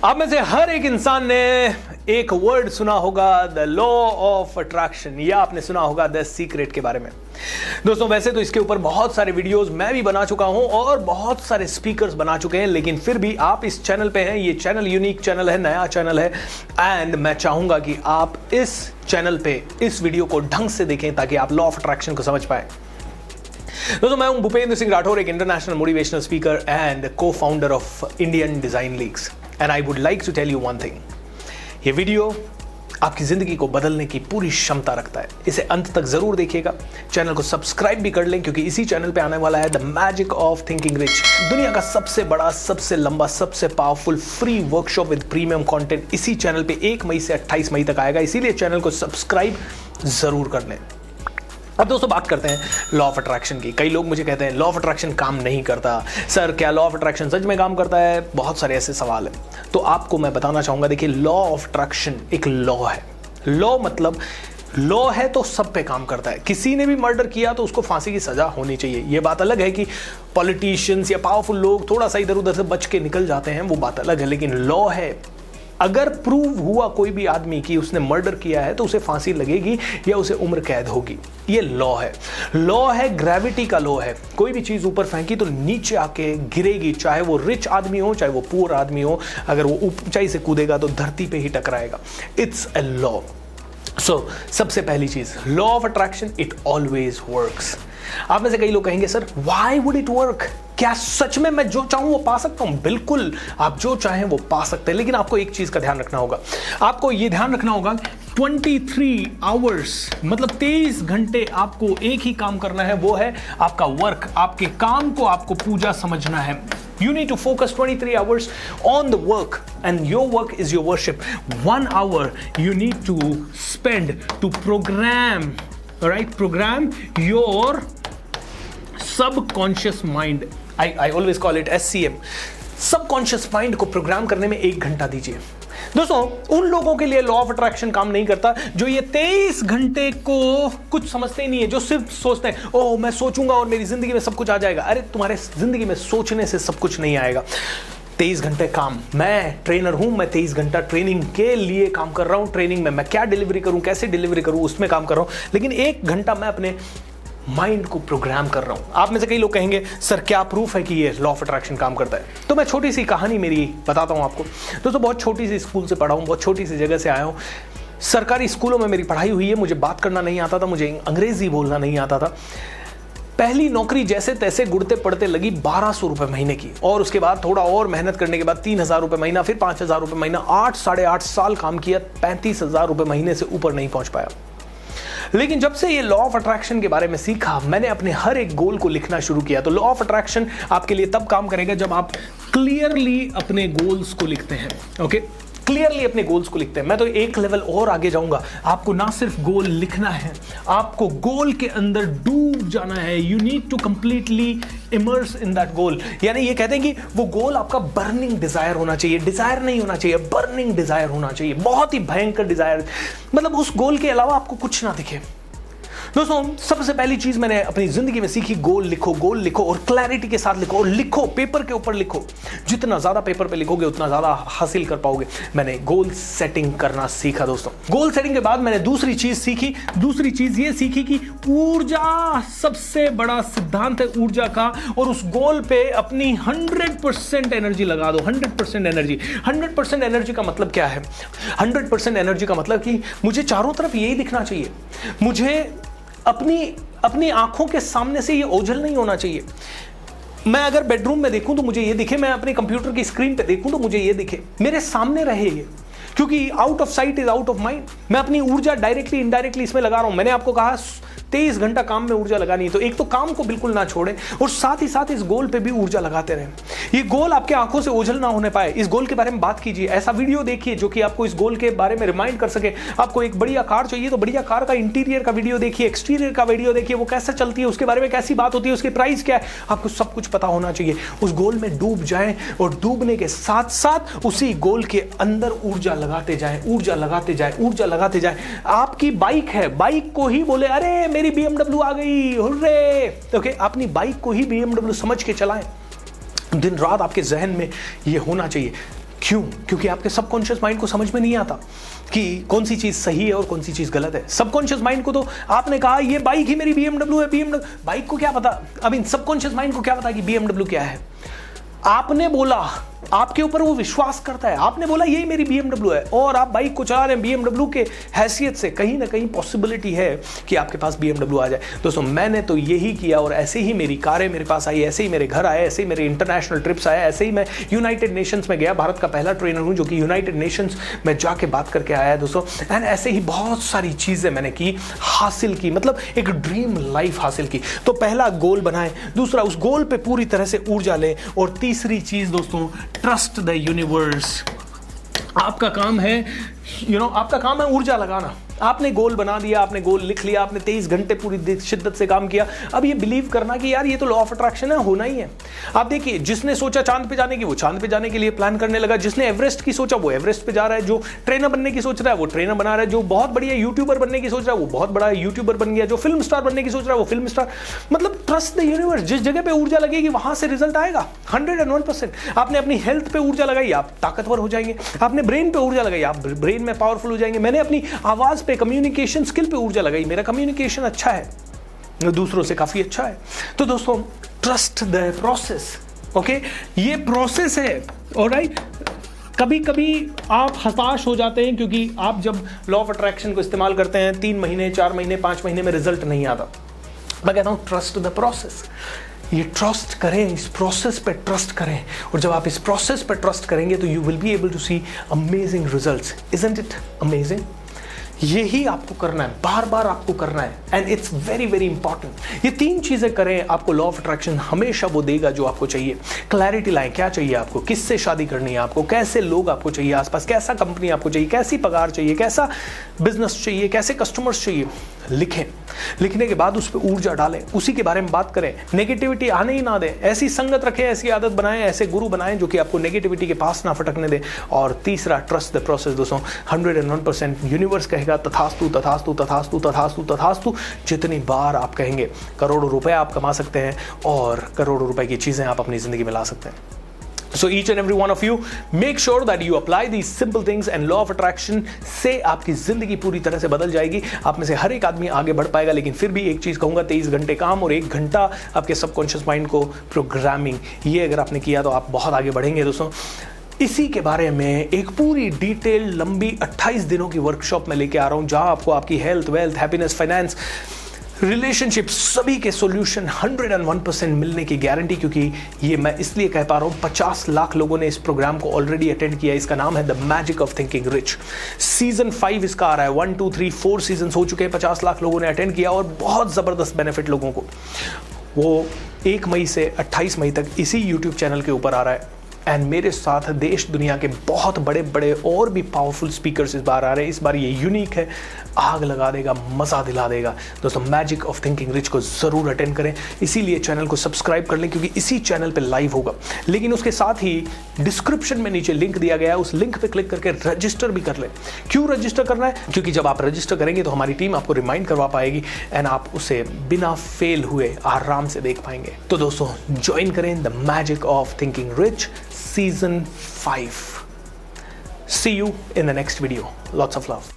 आप में से हर एक इंसान ने एक वर्ड सुना होगा, द लॉ ऑफ अट्रैक्शन, या आपने सुना होगा द सीक्रेट के बारे में। दोस्तों वैसे तो इसके ऊपर बहुत सारे वीडियोस मैं भी बना चुका हूं और बहुत सारे स्पीकर्स बना चुके हैं, लेकिन फिर भी आप इस चैनल पे हैं। ये चैनल यूनिक चैनल है, नया चैनल है, एंड मैं चाहूंगा कि आप इस चैनल पे इस वीडियो को ढंग से देखें ताकि आप लॉ ऑफ अट्रैक्शन को समझ पाए। दोस्तों मैं हूं भूपेंद्र सिंह राठौर, एक international motivational speaker and co-founder of Indian design leagues, and I would like to tell you one thing. ये वीडियो आपकी जिंदगी को बदलने की पूरी क्षमता रखता है। इसे अंत तक जरूर देखिएगा। चैनल को सब्सक्राइब भी कर लें, क्योंकि इसी चैनल पे आने वाला है the magic of thinking rich, दुनिया का सबसे बड़ा, सबसे लंबा, सबसे powerful free workshop with premium content. इसी चैनल पे 1 मई से 28 मई तक आएगा, इसीलिए चैनल को सब्सक्राइब जरूर कर लें। अब दोस्तों बात करते हैं लॉ ऑफ अट्रैक्शन की। कई लोग मुझे कहते हैं लॉ ऑफ अट्रैक्शन काम नहीं करता। सर क्या लॉ ऑफ अट्रैक्शन सच में काम करता है? बहुत सारे ऐसे सवाल हैं, तो आपको मैं बताना चाहूंगा। देखिए, लॉ ऑफ अट्रैक्शन एक लॉ है। लॉ मतलब लॉ है तो सब पे काम करता है। किसी ने भी मर्डर किया तो उसको फांसी की सजा होनी चाहिए। ये बात अलग है कि पॉलिटिशियंस या पावरफुल लोग थोड़ा सा इधर उधर से बच के निकल जाते हैं, वो बात अलग है, लेकिन लॉ है। अगर प्रूव हुआ कोई भी आदमी कि उसने मर्डर किया है तो उसे फांसी लगेगी या उसे उम्र कैद होगी। ये लॉ है। लॉ है ग्रेविटी का लॉ है। कोई भी चीज ऊपर फेंकी तो नीचे आके गिरेगी, चाहे वो रिच आदमी हो चाहे वो पुअर आदमी हो। अगर वो ऊंचाई से कूदेगा तो धरती पे ही टकराएगा। It's a law. सो सबसे पहली चीज, law of attraction, it always works. आप में से कई लोग कहेंगे sir why would it work? क्या सच में मैं जो चाहूं वो पा सकता हूं? बिल्कुल, आप जो चाहें वो पा सकते हैं, लेकिन आपको एक चीज का ध्यान रखना होगा। आपको ये ध्यान रखना होगा 23 आवर्स मतलब 23 घंटे आपको एक ही काम करना है, वो है आपका वर्क। आपके काम को आपको पूजा समझना है। You need to focus 23 hours on the work, and your work is your worship. 1 hour you need to spend to program, all right? Program your subconscious mind. I always call it SCM. Subconscious mind को programme करने में 1 घंटा दीजिए। दोस्तों उन लोगों के लिए लॉ ऑफ अट्रैक्शन काम नहीं करता जो ये 23 घंटे को कुछ समझते ही नहीं है, जो सिर्फ सोचते हैं ओह मैं सोचूंगा और मेरी जिंदगी में सब कुछ आ जाएगा। अरे तुम्हारे जिंदगी में सोचने से सब कुछ नहीं आएगा। 23 घंटे काम, मैं ट्रेनर हूं, मैं 23 घंटा ट्रेनिंग के लिए काम कर रहा हूं। ट्रेनिंग में मैं क्या डिलीवरी करूं, कैसे डिलीवरी करूं, उसमें काम कर रहा हूं, लेकिन 1 घंटा मैं अपने माइंड को प्रोग्राम कर रहा हूं। आप में से कई लोग कहेंगे सर क्या प्रूफ है कि ये लॉ ऑफ अट्रैक्शन काम करता है? तो मैं छोटी सी कहानी मेरी बताता हूं आपको। दोस्तों बहुत छोटी सी स्कूल से पढ़ा हूं, बहुत छोटी सी जगह से आया हूं। सरकारी स्कूलों में मेरी पढ़ाई हुई है। मुझे बात करना नहीं आता था, मुझे अंग्रेजी बोलना नहीं आता था। पहली नौकरी जैसे तैसे गुड़ते पड़ते लगी 1200 रुपए महीने की, और उसके बाद थोड़ा और मेहनत करने के बाद 3000 रुपए महीना, फिर 5000 रुपए महीना। 8 साल काम किया, 35,000 रुपए महीने से ऊपर नहीं पहुंच पाया। लेकिन जब से ये लॉ ऑफ अट्रैक्शन के बारे में सीखा, मैंने अपने हर एक गोल को लिखना शुरू किया। तो लॉ ऑफ अट्रैक्शन आपके लिए तब काम करेगा जब आप क्लियरली अपने गोल्स को लिखते हैं। ओके, क्लियरली अपने गोल्स को लिखते हैं। मैं तो एक लेवल और आगे जाऊंगा। आपको ना सिर्फ गोल लिखना है, आपको गोल के अंदर डूब जाना है। You need to completely immerse in that goal. यानी ये कहते हैं कि वो गोल आपका बर्निंग डिजायर होना चाहिए। डिजायर नहीं होना चाहिए, बर्निंग डिजायर होना चाहिए। बहुत ही भयंकर डिजायर, मतलब उस गोल के अलावा आपको कुछ ना दिखे। दोस्तों सबसे पहली चीज मैंने अपनी जिंदगी में सीखी, गोल लिखो। गोल लिखो और क्लैरिटी के साथ लिखो, और लिखो पेपर के ऊपर लिखो। जितना ज्यादा पेपर पे लिखोगे उतना ज्यादा हासिल कर पाओगे। मैंने गोल सेटिंग करना सीखा। दोस्तों गोल सेटिंग के बाद मैंने दूसरी चीज सीखी। दूसरी चीज ये सीखी कि ऊर्जा सबसे बड़ा सिद्धांत है ऊर्जा का, और उस गोल पे अपनी 100% एनर्जी लगा दो। 100% एनर्जी। 100% एनर्जी का मतलब क्या है? 100% एनर्जी का मतलब कि मुझे चारों तरफ यही दिखना चाहिए। मुझे अपनी आंखों के सामने से ये ओझल नहीं होना चाहिए। मैं अगर बेडरूम में देखूं तो मुझे ये दिखे, मैं अपने कंप्यूटर की स्क्रीन पे देखूं तो मुझे ये दिखे, मेरे सामने रहे ये, क्योंकि out of site is out of mind. मैं अपनी ऊर्जा डायरेक्टली इनडायरेक्टली इसमें लगा रहा हूं। मैंने आपको कहा 23 घंटा काम में ऊर्जा लगानी है, तो एक तो काम को बिल्कुल ना छोड़ें, और साथ ही साथ इस गोल पे भी ऊर्जा लगाते रहें। ये गोल आपके आंखों से ओझल ना होने पाए। इस गोल के बारे में बात कीजिए, ऐसा वीडियो देखिए जो कि आपको इस गोल के बारे में रिमाइंड कर सके। आपको एक बढ़िया कार चाहिए तो बढ़िया कार का इंटीरियर का वीडियो देखिए, एक्सटीरियर का वीडियो देखिए, वो कैसे चलती है, उसके बारे में कैसी बात होती है, उसकी प्राइस क्या है, आपको सब कुछ पता होना चाहिए। उस गोल में डूब जाएं, और डूबने के साथ साथ उसी गोल के अंदर ऊर्जा लगाते जाएं, ऊर्जा लगाते जाएं, ऊर्जा लगाते जाएं। आपकी बाइक है, बाइक को ही बोले अरे मेरी BMW आ गई, हुर्रे। ओके, अपनी बाइक को ही BMW समझ के चलाएं। दिन रात आपके जहन में ये होना चाहिए। क्यों? क्योंकि आपके सबकॉन्शियस माइंड को समझ में नहीं आता कि कौन सी चीज सही है और कौन सी चीज गलत है। सबकॉन्शियस माइंड को तो आपने कहा ये बाइक ही मेरी BMW है, BMW, बाइक को क्या पता, अभी सबकॉन्शियस माइंड को क्या पता कि BMW क्या है। आपने बोला, आपके ऊपर वो विश्वास करता है, आपने बोला यही मेरी BMW है और आप बाइक को चला रहे हैं BMW के हैसियत से, कहीं ना कहीं पॉसिबिलिटी है कि आपके पास BMW आ जाए। दोस्तों मैंने तो यही किया और ऐसे ही मेरी कारें मेरे पास आई, ऐसे ही मेरे घर आए, ऐसे ही मेरे इंटरनेशनल ट्रिप्स आए, ऐसे ही मैं यूनाइटेड नेशंस में गया, भारत का पहला ट्रेनर हूं जो कि यूनाइटेड नेशंस में जाके बात करके आया है दोस्तों। एंड ऐसे ही बहुत सारी चीजें मैंने की, हासिल की, मतलब एक ड्रीम लाइफ हासिल की। तो पहला गोल बनाए, दूसरा उस गोल पे पूरी तरह से ऊर्जा लें, और तीसरी चीज दोस्तों ट्रस्ट द यूनिवर्स। आपका काम है आपका काम है ऊर्जा लगाना। आपने गोल बना दिया, आपने गोल लिख लिया, आपने 23 घंटे पूरी शिद्दत से काम किया। अब ये बिलीव करना कि यार ये तो लॉ ऑफ अट्रैक्शन है, होना ही है। आप देखिए, जिसने सोचा चांद पे जाने की वो चांद पे जाने के लिए प्लान करने लगा, जिसने एवरेस्ट की सोचा वो एवरेस्ट पे जा रहा है, जो ट्रेनर बनने की सोच रहा है वो ट्रेनर बना रहा है, जो बहुत बढ़िया यूट्यूबर बनने की सोच रहा है वो बहुत बड़ा यूट्यूबर बन गया, जो फिल्म स्टार बनने की सोच रहा है वो फिल्म स्टार। मतलब ट्रस्ट द यूनिवर्स, जिस जगह पे ऊर्जा लगेगी वहां से रिजल्ट आएगा 101%। आपने अपनी हेल्थ पे ऊर्जा लगाई, आप ताकतवर हो जाएंगे। आपने ब्रेन पे ऊर्जा लगाई, आप ब्रेन में पावरफुल हो जाएंगे। मैंने अपनी आवाज पे, कम्युनिकेशन स्किल पे ऊर्जा लगाई, मेरा कम्युनिकेशन अच्छा है, दूसरों से काफी अच्छा है। तो दोस्तों ट्रस्ट द प्रोसेस, ओके, ये प्रोसेस है। ऑलराइट, कभी कभी आप हताश हो जाते हैं क्योंकि आप जब लॉ ऑफ अट्रैक्शन को इस्तेमाल करते हैं 3 महीने 4 महीने 5 महीने में रिजल्ट नहीं आता। मैं कहता हूं ट्रस्ट द प्रोसेस। ये ट्रस्ट करें, इस प्रोसेस पे ट्रस्ट करें, और जब आप इस प्रोसेस पे ट्रस्ट करेंगे तो you will be able to see amazing results. Isn't it amazing? यही आपको करना है, बार बार आपको करना है, and it's very very important. ये 3 चीजें करें, आपको लॉ ऑफ अट्रैक्शन हमेशा वो देगा जो आपको चाहिए। क्लैरिटी लाएं, क्या चाहिए आपको, किससे शादी करनी है आपको, कैसे लोग आपको चाहिए आसपास, कैसा कंपनी आपको चाहिए, कैसी पगार चाहिए, कैसा बिजनेस चाहिए, कैसे कस्टमर्स चाहिए। लिखें, लिखने के बाद उस पर ऊर्जा डालें, उसी के बारे में बात करें। नेगेटिविटी आने ही ना दें, ऐसी संगत रखें, ऐसी आदत बनाएं, ऐसे गुरु बनाएं जो कि आपको नेगेटिविटी के पास ना फटकने दे। और तीसरा ट्रस्ट द प्रोसेस। दोस्तों 101% यूनिवर्स कहेगा तथास्तु तथास्तु तथास्तु तथास्तु तथास्तु। जितनी बार आप कहेंगे करोड़ों रुपए आप कमा सकते हैं और करोड़ों रुपए की चीजें आप अपनी जिंदगी में ला सकते हैं। So each and every one of you, make sure that you apply these simple things, and law of attraction से आपकी जिंदगी पूरी तरह से बदल जाएगी। आप में से हर एक आदमी आगे बढ़ पाएगा। लेकिन फिर भी एक चीज कहूंगा, 23 घंटे काम और 1 घंटा आपके सबकॉन्शियस माइंड को प्रोग्रामिंग, ये अगर आपने किया तो आप बहुत आगे बढ़ेंगे। दोस्तों इसी के बारे में एक पूरी डिटेल लंबी 28 दिनों की वर्कशॉप में लेके आ रहा हूं, जहां आपको आपकी health, wealth, happiness, finance, relationship, सभी के सॉल्यूशन 101% मिलने की गारंटी। क्योंकि ये मैं इसलिए कह पा रहा हूँ, 50 लाख लोगों ने इस प्रोग्राम को ऑलरेडी अटेंड किया। इसका नाम है the magic of thinking rich. Season 5 इसका आ रहा है। 1 2 3 4 सीजन हो चुके हैं, 50 लाख लोगों ने अटेंड किया और बहुत जबरदस्त बेनिफिट लोगों को। वो 1 मई से 28 मई तक इसी यूट्यूब चैनल के ऊपर आ रहा है। एंड मेरे साथ देश दुनिया के बहुत बड़े बड़े और भी पावरफुल स्पीकर्स इस बार आ रहे हैं। इस बार ये यूनिक है, आग लगा देगा, मजा दिला देगा। दोस्तों मैजिक ऑफ थिंकिंग रिच को जरूर अटेंड करें, इसीलिए चैनल को सब्सक्राइब कर लें क्योंकि इसी चैनल पे लाइव होगा। लेकिन उसके साथ ही डिस्क्रिप्शन में नीचे लिंक दिया गया है, उस लिंक पे क्लिक करके रजिस्टर भी कर लें। क्यों रजिस्टर करना है? क्योंकि जब आप रजिस्टर करेंगे तो हमारी टीम आपको रिमाइंड करवा पाएगी एंड आप उसे बिना फेल हुए आराम से देख पाएंगे। तो दोस्तों ज्वाइन करें the magic of thinking rich Season 5. See you in the next video. Lots of love.